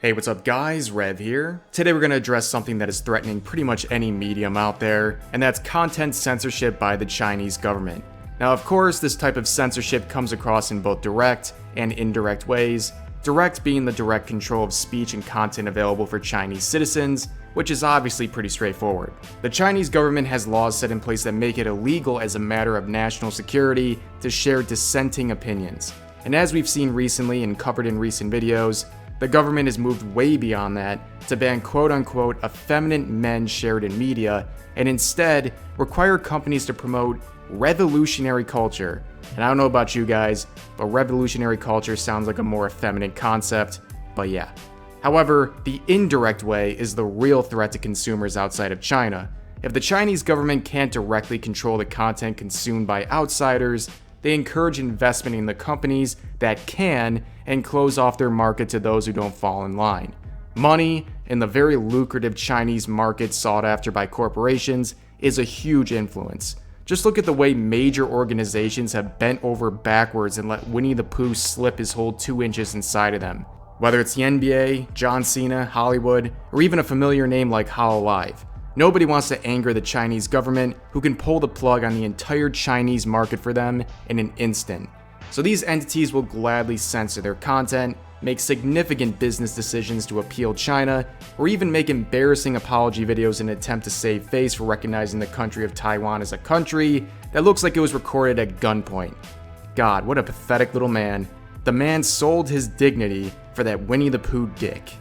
Hey, what's up guys? Rev here. Today we're going to address something that is threatening pretty much any medium out there, and that's content censorship by the Chinese government. Now, of course, this type of censorship comes across in both direct and indirect ways. Direct being the direct control of speech and content available for Chinese citizens, which is obviously pretty straightforward. The Chinese government has laws set in place that make it illegal as a matter of national security to share dissenting opinions. And as we've seen recently and covered in recent videos, the government has moved way beyond that to ban quote-unquote effeminate men shared in media and instead require companies to promote revolutionary culture. And I don't know about you guys, but revolutionary culture sounds like a more effeminate concept, but yeah. However, the indirect way is the real threat to consumers outside of China. If the Chinese government can't directly control the content consumed by outsiders, they encourage investment in the companies that can and close off their market to those who don't fall in line. Money in the very lucrative Chinese market sought after by corporations is a huge influence. Just look at the way major organizations have bent over backwards and let Winnie the Pooh slip his whole 2 inches inside of them. Whether it's the NBA, John Cena, Hollywood, or even a familiar name like Hololive. Nobody wants to anger the Chinese government, who can pull the plug on the entire Chinese market for them in an instant. So these entities will gladly censor their content, make significant business decisions to appeal China, or even make embarrassing apology videos in an attempt to save face for recognizing the country of Taiwan as a country that looks like it was recorded at gunpoint. God, what a pathetic little man. The man sold his dignity for that Winnie the Pooh dick.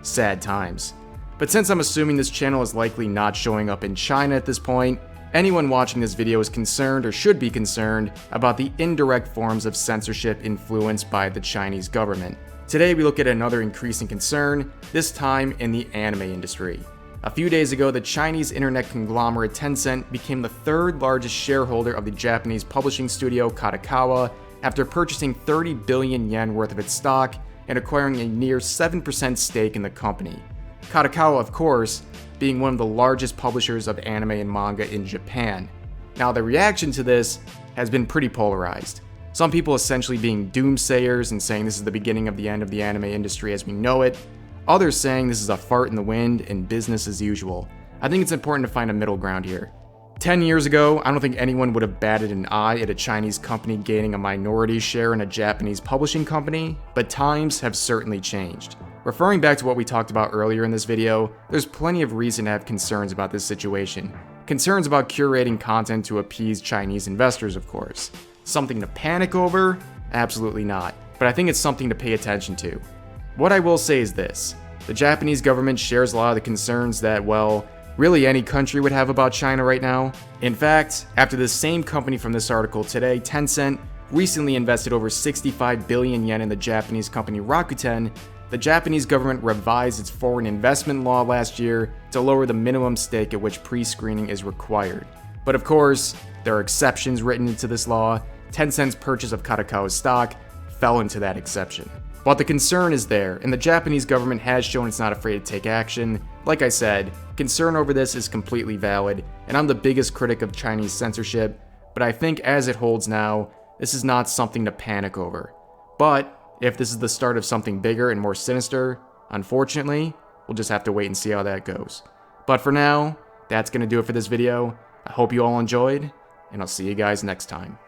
Sad times. But since I'm assuming this channel is likely not showing up in China at this point, anyone watching this video is concerned or should be concerned about the indirect forms of censorship influenced by the Chinese government. Today we look at another increasing concern, this time in the anime industry. A few days ago, the Chinese internet conglomerate Tencent became the 3rd largest shareholder of the Japanese publishing studio Kadokawa after purchasing 30 billion yen worth of its stock and acquiring a near 7% stake in the company. Kadokawa, of course, being one of the largest publishers of anime and manga in Japan. Now, the reaction to this has been pretty polarized. Some people essentially being doomsayers and saying this is the beginning of the end of the anime industry as we know it. Others saying this is a fart in the wind and business as usual. I think it's important to find a middle ground here. 10 years ago, I don't think anyone would have batted an eye at a Chinese company gaining a minority share in a Japanese publishing company, but times have certainly changed. Referring back to what we talked about earlier in this video, there's plenty of reason to have concerns about this situation. Concerns about curating content to appease Chinese investors, of course. Something to panic over? Absolutely not. But I think it's something to pay attention to. What I will say is this. The Japanese government shares a lot of the concerns that, well, really any country would have about China right now. In fact, after this same company from this article today, Tencent, recently invested over 65 billion yen in the Japanese company Rakuten, the Japanese government revised its foreign investment law last year to lower the minimum stake at which pre-screening is required. But of course, there are exceptions written into this law. Tencent's purchase of Kadokawa's stock fell into that exception. But the concern is there, and the Japanese government has shown it's not afraid to take action. Like I said, concern over this is completely valid, and I'm the biggest critic of Chinese censorship, but I think as it holds now, this is not something to panic over. But if this is the start of something bigger and more sinister, unfortunately, we'll just have to wait and see how that goes. But for now, that's going to do it for this video. I hope you all enjoyed, and I'll see you guys next time.